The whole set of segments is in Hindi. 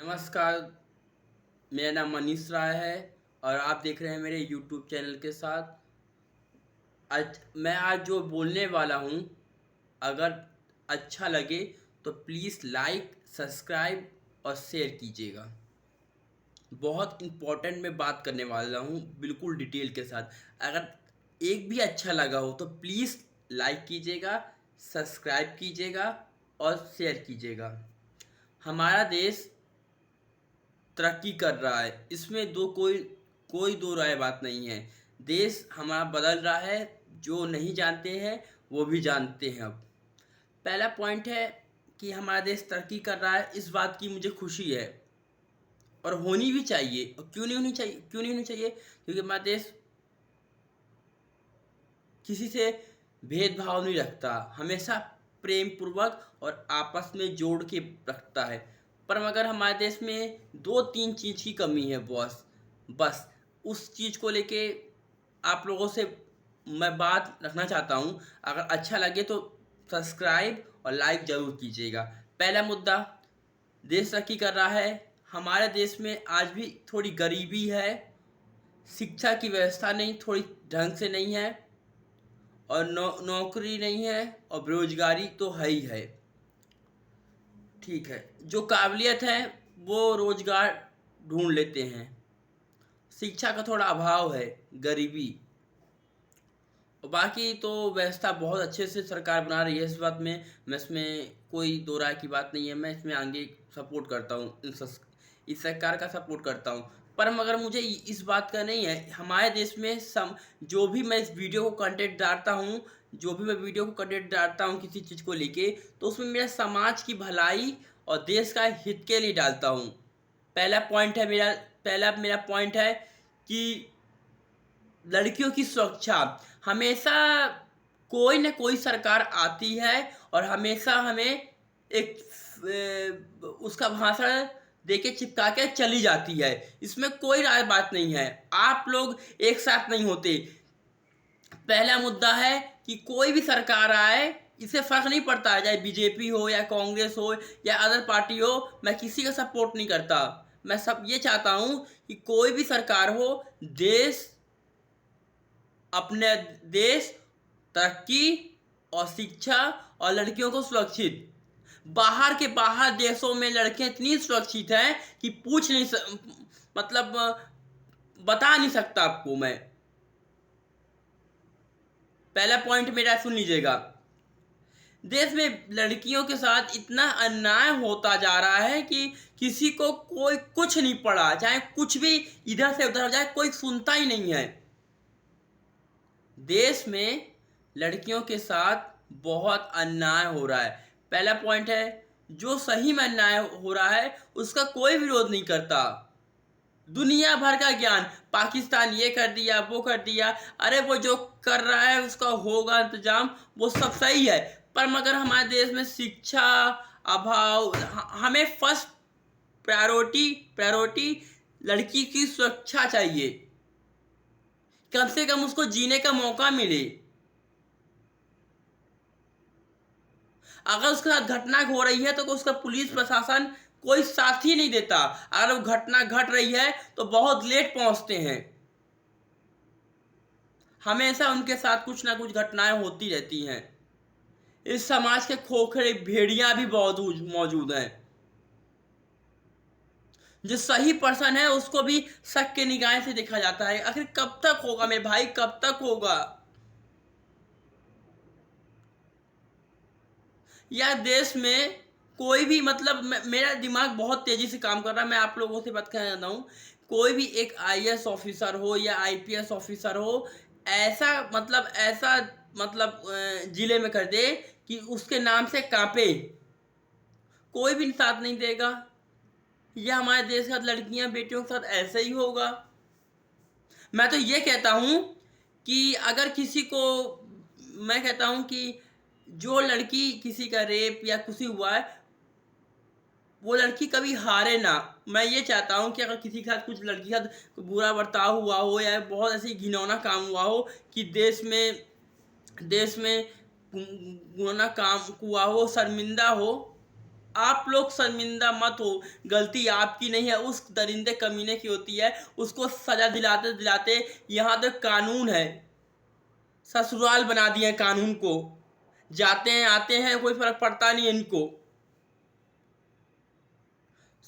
नमस्कार, मेरा नाम मनीष राय है और आप देख रहे हैं मेरे यूट्यूब चैनल के साथ। मैं आज जो बोलने वाला हूँ, अगर अच्छा लगे तो प्लीज़ लाइक, सब्सक्राइब और शेयर कीजिएगा। बहुत इम्पोर्टेंट मैं बात करने वाला हूँ, बिल्कुल डिटेल के साथ। अगर एक भी अच्छा लगा हो तो प्लीज़ लाइक कीजिएगा, सब्सक्राइब कीजिएगा और शेयर कीजिएगा। हमारा देश तरक्की कर रहा है, इसमें कोई दो राय बात नहीं है। देश हमारा बदल रहा है, जो नहीं जानते हैं वो भी जानते हैं अब। पहला पॉइंट है कि हमारा देश तरक्की कर रहा है, इस बात की मुझे खुशी है और होनी भी चाहिए। और क्यों नहीं होनी चाहिए? क्योंकि हमारा देश किसी से भेदभाव नहीं रखता, हमेशा प्रेम पूर्वक और आपस में जोड़ के रखता है। पर मगर हमारे देश में दो तीन चीज़ की कमी है बस उस चीज़ को लेके आप लोगों से मैं बात रखना चाहता हूँ। अगर अच्छा लगे तो सब्सक्राइब और लाइक ज़रूर कीजिएगा। पहला मुद्दा, देश तरक्की कर रहा है, हमारे देश में आज भी थोड़ी गरीबी है, शिक्षा की व्यवस्था नहीं, थोड़ी ढंग से नहीं है और नौकरी नहीं है और बेरोजगारी तो है ही है। ठीक है, जो काबिलियत है वो रोजगार ढूंढ लेते हैं। शिक्षा का थोड़ा अभाव है, गरीबी, और बाकी तो व्यवस्था बहुत अच्छे से सरकार बना रही है। इस बात में मैं इसमें कोई दो राय की बात नहीं है, मैं इसमें आगे सपोर्ट करता हूँ, इस सरकार का सपोर्ट करता हूँ। पर मगर मुझे इस बात का नहीं है, हमारे देश में जो भी मैं इस वीडियो को कंटेंट डालता हूँ, किसी चीज़ को लेके, तो उसमें मेरा समाज की भलाई और देश का हित के लिए डालता हूँ। पहला मेरा पॉइंट है कि लड़कियों की सुरक्षा। हमेशा कोई न कोई सरकार आती है और हमेशा हमें उसका भाषण देके चिपका के चली जाती है। इसमें कोई राय बात नहीं है, आप लोग एक साथ नहीं होते। पहला मुद्दा है कि कोई भी सरकार आए, इसे फर्क नहीं पड़ता है, चाहे बीजेपी हो या कांग्रेस हो या अदर पार्टी हो, मैं किसी का सपोर्ट नहीं करता। मैं सब ये चाहता हूँ कि कोई भी सरकार हो, अपने देश तरक्की और शिक्षा और लड़कियों को सुरक्षित। बाहर देशों में लड़कियां इतनी सुरक्षित हैं कि मतलब बता नहीं सकता आपको मैं। पहला पॉइंट मेरा सुन लीजिएगा। देश में लड़कियों के साथ इतना अन्याय होता जा रहा है कि किसी को कोई कुछ नहीं पड़ा, चाहे कुछ भी इधर से उधर हो जाए, कोई सुनता ही नहीं है। देश में लड़कियों के साथ बहुत अन्याय हो रहा है। पहला पॉइंट है, जो सही में अन्याय हो रहा है उसका कोई विरोध नहीं करता। दुनिया भर का ज्ञान, पाकिस्तान ये कर दिया, वो कर दिया, अरे वो जो कर रहा है उसका होगा इंतजाम, वो सब सही है। पर मगर हमारे देश में शिक्षा अभाव, हमें फर्स्ट प्रायोरिटी लड़की की सुरक्षा चाहिए, कम से कम उसको जीने का मौका मिले। अगर उसके साथ घटना हो रही है तो उसका पुलिस प्रशासन कोई साथ ही नहीं देता। अगर वो घटना घट रही है तो बहुत लेट पहुंचते हैं। हमेशा उनके साथ कुछ ना कुछ घटनाएं होती रहती हैं। इस समाज के खोखले भेड़िया भी बहुत मौजूद हैं। जो सही पर्सन है उसको भी शक के निगाह से देखा जाता है। आखिर कब तक होगा मेरे भाई, कब तक होगा? या देश में कोई भी, मतलब मेरा दिमाग बहुत तेजी से काम कर रहा है, मैं आप लोगों से बात करना चाहता हूँ। कोई भी एक आईएएस ऑफिसर हो या आईपीएस ऑफिसर हो, ऐसा मतलब जिले में कर दे कि उसके नाम से कांपे, कोई भी साथ नहीं देगा। या हमारे देश का लड़कियां बेटियों के साथ ऐसे ही होगा। मैं तो ये कहता हूँ कि अगर किसी को, मैं कहता हूँ कि जो लड़की किसी का रेप या कुछ हुआ है, वो लड़की कभी हारे ना। मैं ये चाहता हूँ कि अगर किसी के साथ, कुछ लड़की के साथ बुरा बर्ताव हुआ हो या बहुत ऐसी घिनौना काम हुआ हो कि देश में घिनौना काम हुआ हो, शर्मिंदा हो, आप लोग शर्मिंदा मत हो, गलती आपकी नहीं है, उस दरिंदे कमीने की होती है। उसको सजा दिलाते दिलाते यहाँ तो कानून है, ससुराल बना दिए कानून को। जाते हैं आते हैं, कोई फर्क पड़ता नहीं इनको,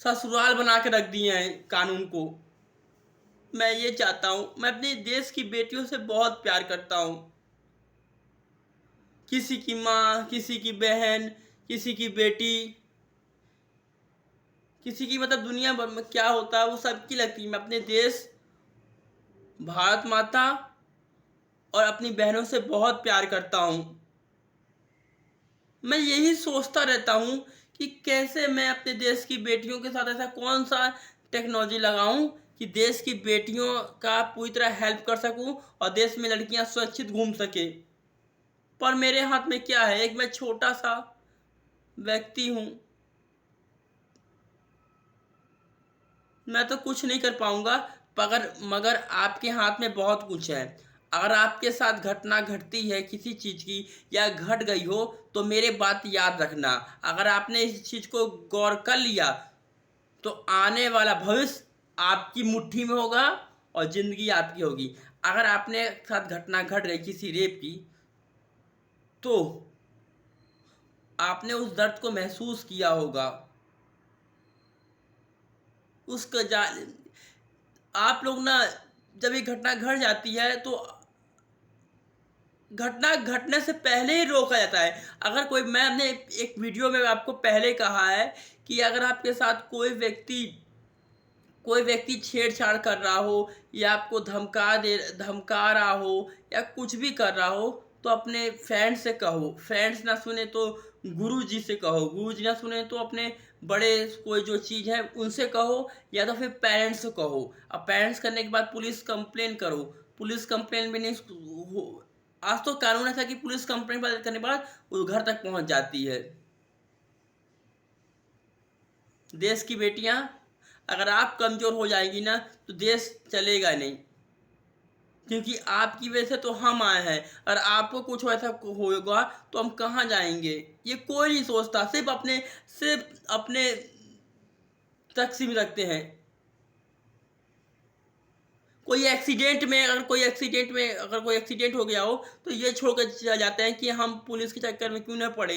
ससुराल बना के रख दिए हैं कानून को। मैं ये चाहता हूँ, मैं अपने देश की बेटियों से बहुत प्यार करता हूँ। किसी की माँ, किसी की बहन, किसी की बेटी, किसी की मतलब दुनिया भर में क्या होता है वो सबकी लगती है। मैं अपने देश भारत माता और अपनी बहनों से बहुत प्यार करता हूँ। मैं यही सोचता रहता हूँ कि कैसे मैं अपने देश की बेटियों के साथ ऐसा कौन सा टेक्नोलॉजी लगाऊं कि देश की बेटियों का पूरी तरह हेल्प कर सकूं और देश में लड़कियां सुरक्षित घूम सके। पर मेरे हाथ में क्या है, एक मैं छोटा सा व्यक्ति हूँ, मैं तो कुछ नहीं कर पाऊंगा। मगर आपके हाथ में बहुत कुछ है। अगर आपके साथ घटना घटती है किसी चीज़ की या घट गई हो तो मेरे बात याद रखना। अगर आपने इस चीज़ को गौर कर लिया तो आने वाला भविष्य आपकी मुट्ठी में होगा और ज़िंदगी आपकी होगी। अगर आपने साथ घटना घट गई किसी रेप की तो आपने उस दर्द को महसूस किया होगा। उसका जा आप लोग ना, जब ये घटना घट जाती है तो घटना घटने से पहले ही रोका जाता है। अगर कोई, मैंने एक वीडियो में आपको पहले कहा है कि अगर आपके साथ कोई व्यक्ति छेड़छाड़ कर रहा हो या आपको धमका रहा हो या कुछ भी कर रहा हो तो अपने फ्रेंड से कहो। फ्रेंड्स ना सुने तो गुरु जी से कहो, गुरु जी ना सुने तो अपने बड़े कोई जो चीज़ है उनसे कहो, या तो फिर पेरेंट्स से कहो। अब पेरेंट्स करने के बाद पुलिस कंप्लेन करो। पुलिस कंप्लेन भी नहीं आज तो कानून ऐसा कि पुलिस कंप्लेन करने के बाद वो घर तक पहुंच जाती है। देश की बेटियां, अगर आप कमज़ोर हो जाएंगी ना तो देश चलेगा नहीं, क्योंकि आपकी वजह से तो हम आए हैं। और आपको कुछ ऐसा होगा तो हम कहाँ जाएंगे, ये कोई नहीं सोचता। सिर्फ अपने तक सीमित रखते हैं। अगर कोई एक्सीडेंट हो गया हो तो ये छोड़कर चला जाते हैं कि हम पुलिस के चक्कर में क्यों ना पड़े,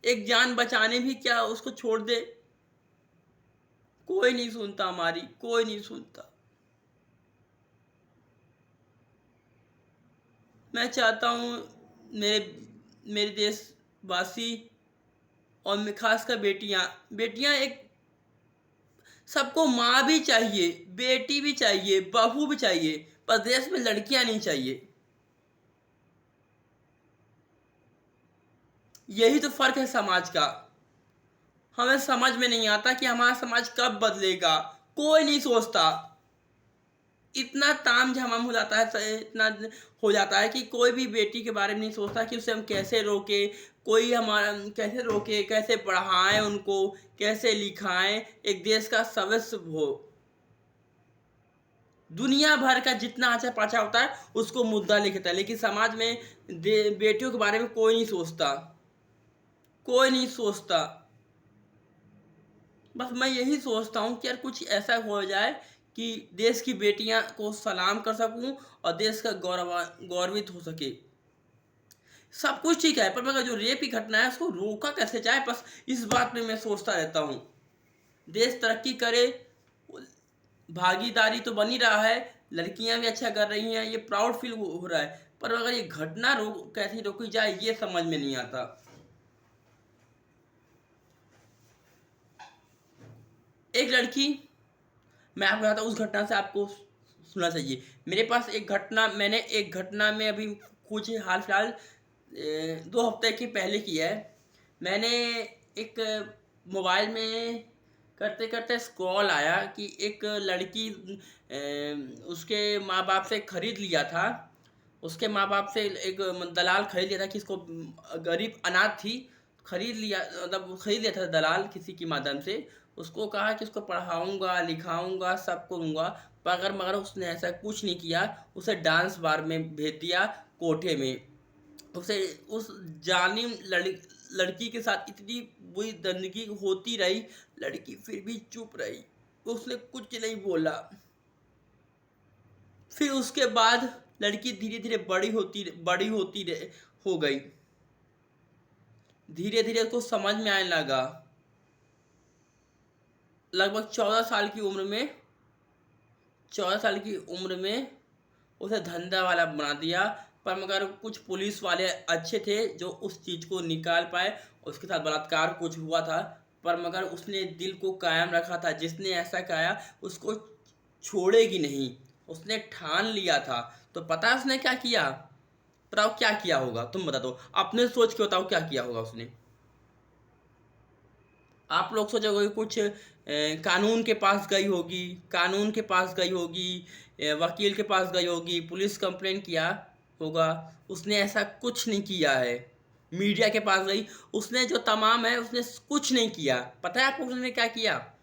एक जान बचाने भी क्या उसको छोड़ दे। कोई नहीं सुनता, हमारी कोई नहीं सुनता। मैं चाहता हूँ मेरे मेरे देशवासी और खासकर बेटियाँ बेटियाँ एक सबको माँ भी चाहिए, बेटी भी चाहिए, बहू भी चाहिए, पर देश में लड़कियाँ नहीं चाहिए। यही तो फर्क है समाज का। हमें समझ में नहीं आता कि हमारा समाज कब बदलेगा, कोई नहीं सोचता। इतना तामझाम हो जाता है, इतना हो जाता है कि कोई भी बेटी के बारे में नहीं सोचता कि उसे हम कैसे रोके, कोई हमारा कैसे रोके, कैसे पढ़ाएं उनको, कैसे लिखाएं, एक देश का सदस्य हो। दुनिया भर का जितना आचा पाचा होता है उसको मुद्दा लिखता है, लेकिन समाज में बेटियों के बारे में कोई नहीं सोचता, कोई नहीं सोचता। बस मैं यही सोचता हूँ कि यार कुछ ऐसा हो जाए कि देश की बेटियां को सलाम कर सकूं और देश का गौरवित हो सके। सब कुछ ठीक है, पर मगर जो रेप की घटना है उसको रोका कैसे जाए, बस इस बात में मैं सोचता रहता हूँ। देश तरक्की करे, भागीदारी तो बनी रहा है, लड़कियां भी अच्छा कर रही हैं, ये प्राउड फील हो रहा है, पर अगर ये घटना कैसे रोकी जाए ये समझ में नहीं आता। एक लड़की, मैं आपको बताता हूँ, उस घटना से आपको सुनना चाहिए। मेरे पास मैंने एक घटना में अभी कुछ हाल फिलहाल 2 हफ्ते के पहले की है। मैंने एक मोबाइल में करते करते स्क्रॉल आया कि एक लड़की उसके माँ बाप से खरीद लिया था। उसके माँ बाप से एक दलाल खरीद लिया था कि इसको, गरीब अनाथ थी, खरीद लिया था दलाल किसी के माध्यम से। उसको कहा कि उसको पढ़ाऊंगा लिखाऊंगा सब करूँगा, मगर उसने ऐसा कुछ नहीं किया। उसे डांस बार में भेज दिया, कोठे में। उसे उस जालिम लड़की के साथ इतनी बुरी गंदगी होती रही, लड़की फिर भी चुप रही, उसने कुछ नहीं बोला। फिर उसके बाद लड़की धीरे धीरे हो गई। धीरे धीरे उसको समझ में आने लगा। लगभग 14 साल की उम्र में उसे धंधा वाला बना दिया। पर मगर कुछ पुलिस वाले अच्छे थे जो उस चीज़ को निकाल पाए। उसके साथ बलात्कार कुछ हुआ था, पर मगर उसने दिल को कायम रखा था। जिसने ऐसा किया उसको छोड़ेगी नहीं, उसने ठान लिया था। तो पता है उसने क्या किया? बताओ क्या किया होगा, तुम बता दो, अपने सोच के बताओ क्या किया होगा उसने। आप लोग सोचोगे कुछ कानून के पास गई होगी, वकील के पास गई होगी, पुलिस कंप्लेंट किया होगा। उसने ऐसा कुछ नहीं किया है। मीडिया के पास गई, उसने जो तमाम है उसने कुछ नहीं किया। पता है आपको उसने क्या किया?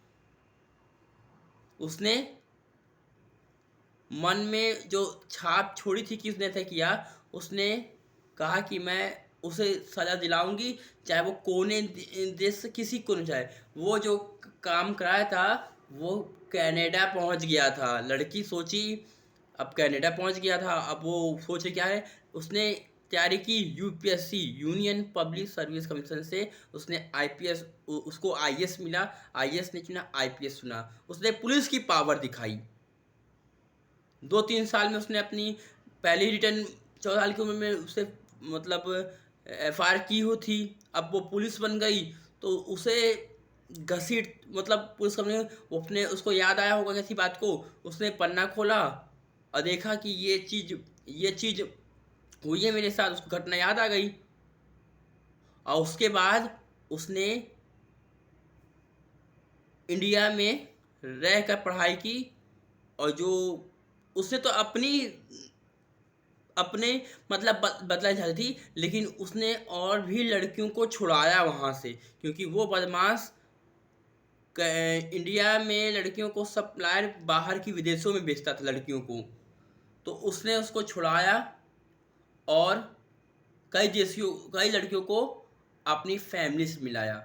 उसने मन में जो छाप छोड़ी थी कि उसने ऐसा किया, उसने कहा कि मैं उसे सज़ा दिलाऊंगी, चाहे वो कोने देश से किसी को नहीं चाहे। वो जो काम कराया था वो कनाडा पहुंच गया था। लड़की सोची अब कनाडा पहुंच गया था, अब वो सोचे क्या है, उसने तैयारी की UPSC, union public service commission से। उसने आईपीएस, उसको आईएएस मिला, आईएएस नहीं चुना, आईपीएस चुना। उसने पुलिस की पावर दिखाई। 2-3 साल में उसने अपनी पहली रिटर्न 14 साल की उम्र में उसे मतलब एफआईआर की हो थी। अब वो पुलिस बन गई तो उसे घसीट मतलब पुलिस करने वो अपने उसको याद आया होगा किसी बात को। उसने पन्ना खोला और देखा कि ये चीज़ हुई है मेरे साथ, उसको घटना याद आ गई। और उसके बाद उसने इंडिया में रह कर पढ़ाई की। और जो उसने तो अपने मतलब बदला चाहती थी, लेकिन उसने और भी लड़कियों को छुड़ाया वहाँ से, क्योंकि वो बदमाश इंडिया में लड़कियों को सप्लायर बाहर की विदेशों में बेचता था लड़कियों को। तो उसने उसको छुड़ाया और कई लड़कियों को अपनी फैमिली से मिलाया।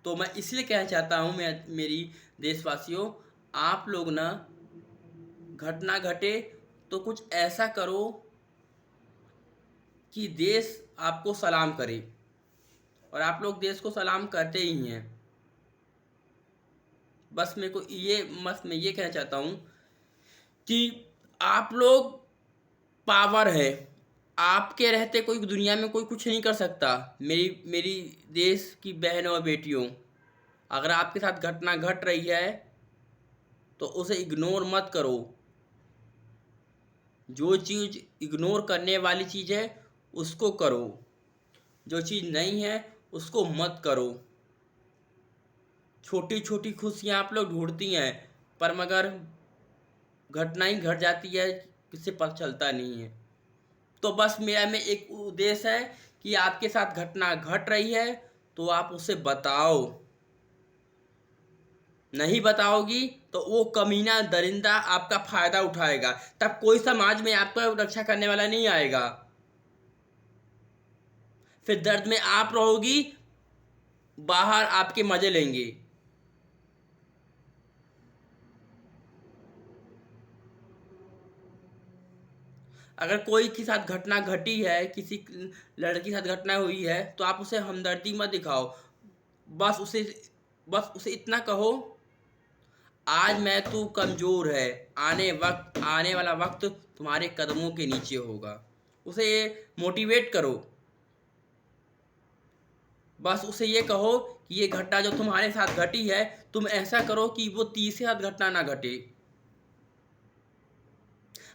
तो मैं इसलिए कहना चाहता हूँ, मेरी देशवासियों, आप लोग ना घटना घटे तो कुछ ऐसा करो कि देश आपको सलाम करे। और आप लोग देश को सलाम करते ही हैं। बस मैं ये कहना चाहता हूँ कि आप लोग पावर है, आपके रहते कोई दुनिया में कोई कुछ नहीं कर सकता। मेरी देश की बहनों और बेटियों, अगर आपके साथ घटना घट रही है तो उसे इग्नोर मत करो। जो चीज़ इग्नोर करने वाली चीज़ है उसको करो, जो चीज़ नहीं है उसको मत करो। छोटी छोटी खुशियाँ आप लोग ढूंढती हैं, पर मगर घटना ही घट जाती है, किससे पता चलता नहीं है। तो बस मेरा में एक उद्देश्य है कि आपके साथ घटना घट रही है तो आप उसे बताओ। नहीं बताओगी तो वो कमीना दरिंदा आपका फायदा उठाएगा, तब कोई समाज में आपका रक्षा करने वाला नहीं आएगा। फिर दर्द में आप रहोगी, बाहर आपके मजे लेंगे। अगर कोई के साथ घटना घटी है, किसी लड़की के साथ घटना हुई है, तो आप उसे हमदर्दी मत दिखाओ। बस उसे बस उसे इतना कहो, आज मैं तू कमज़ोर है, आने वाला वक्त तुम्हारे कदमों के नीचे होगा। उसे ये मोटिवेट करो। बस उसे ये कहो कि ये घटना जो तुम्हारे साथ घटी है, तुम ऐसा करो कि वो तीसरे साथ घटना ना घटे।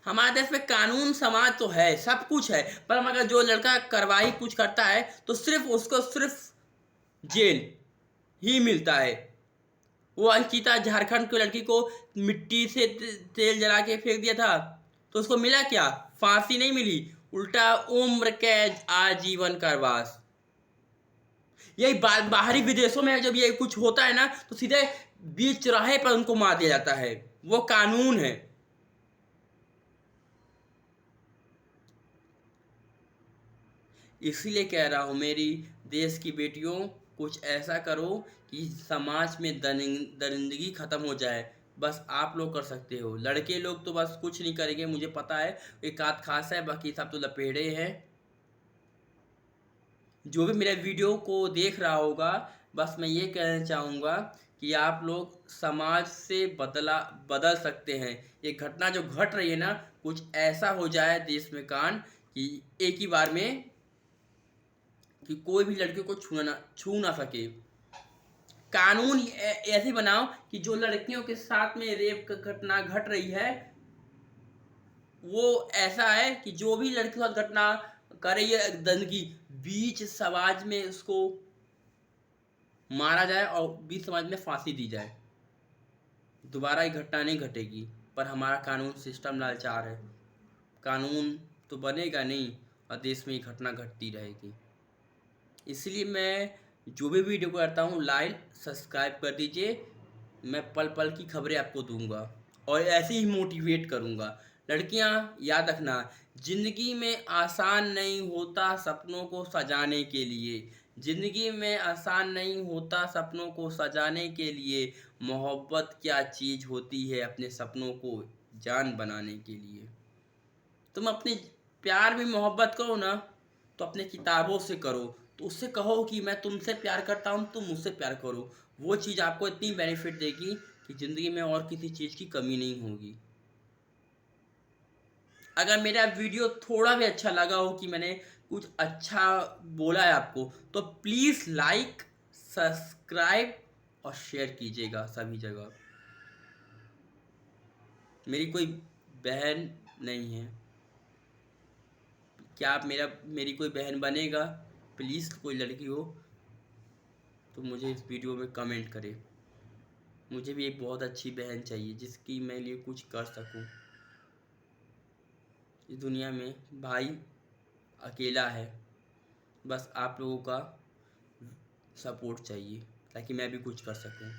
हमारे देश में कानून समाज तो है, सब कुछ है, पर मगर जो लड़का कार्रवाई कुछ करता है तो सिर्फ जेल ही मिलता है। वो अंकिता झारखंड की लड़की को मिट्टी से तेल जला के फेंक दिया था, तो उसको मिला क्या? फांसी नहीं मिली, उल्टा उम्र कैद, आजीवन कारावास। यही बाहरी विदेशों में जब ये कुछ होता है ना, तो सीधे बीच चौराहे पर उनको मार दिया जाता है। वो कानून है। इसीलिए कह रहा हूँ मेरी देश की बेटियों, कुछ ऐसा करो कि समाज में दरिंदगी ख़त्म हो जाए। बस आप लोग कर सकते हो। लड़के लोग तो बस कुछ नहीं करेंगे, मुझे पता है। एक आध खास है, बाकी सब तो लपेड़े हैं। जो भी मेरे वीडियो को देख रहा होगा, बस मैं ये कहना चाहूँगा कि आप लोग समाज से बदल सकते हैं। ये घटना जो घट रही है ना, कुछ ऐसा हो जाए देश में कांड कि एक ही बार में कि कोई भी लड़के को छू ना सके। कानून ऐसे बनाओ कि जो लड़कियों के साथ में रेप का घटना घट रही है, वो ऐसा है कि जो भी लड़की के साथ घटना कर रही है गंदगी, बीच समाज में उसको मारा जाए और बीच समाज में फांसी दी जाए। दोबारा ये घटना नहीं घटेगी। पर हमारा कानून सिस्टम लाचार है। कानून तो बनेगा नहीं और देश में ये घटना घटती रहेगी। इसलिए मैं जो भी वीडियो करता हूँ, लाइक सब्सक्राइब कर दीजिए। मैं पल पल की खबरें आपको दूंगा और ऐसे ही मोटिवेट करूंगा। लड़कियां याद रखना, ज़िंदगी में आसान नहीं होता सपनों को सजाने के लिए। ज़िंदगी में आसान नहीं होता सपनों को सजाने के लिए। मोहब्बत क्या चीज़ होती है अपने सपनों को जान बनाने के लिए। तुम अपने प्यार में मोहब्बत करो ना, तो अपने किताबों से करो। तो उससे कहो कि मैं तुमसे प्यार करता हूँ, तुम मुझसे प्यार करो। वो चीज़ आपको इतनी बेनिफिट देगी कि ज़िंदगी में और किसी चीज़ की कमी नहीं होगी। अगर मेरा वीडियो थोड़ा भी अच्छा लगा हो कि मैंने कुछ अच्छा बोला है आपको, तो प्लीज़ लाइक सब्सक्राइब और शेयर कीजिएगा सभी जगह। मेरी कोई बहन नहीं है, क्या आप मेरी कोई बहन बनेगा? प्लीज़ कोई लड़की हो तो मुझे इस वीडियो में कमेंट करे। मुझे भी एक बहुत अच्छी बहन चाहिए जिसकी मैं लिए कुछ कर सकूं। इस दुनिया में भाई अकेला है। बस आप लोगों का सपोर्ट चाहिए ताकि मैं भी कुछ कर सकूं।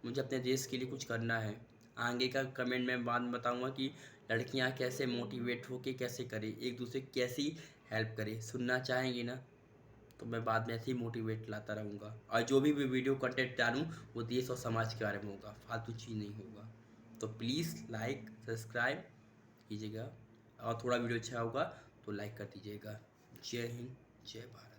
मुझे अपने देश के लिए कुछ करना है। आगे का कमेंट में बाद में बताऊंगा कि लड़कियां कैसे मोटिवेट होके कैसे करें, एक दूसरे की कैसी हेल्प करें। सुनना चाहेंगे ना, तो मैं बाद में ऐसे ही मोटिवेट लाता रहूँगा। और जो भी वीडियो कंटेंट डालूँ वो देश और समाज के बारे में होगा, फालतू चीज़ नहीं होगा। तो प्लीज़ लाइक सब्सक्राइब कीजिएगा और थोड़ा वीडियो अच्छा होगा तो लाइक कर दीजिएगा। जय हिंद, जय भारत।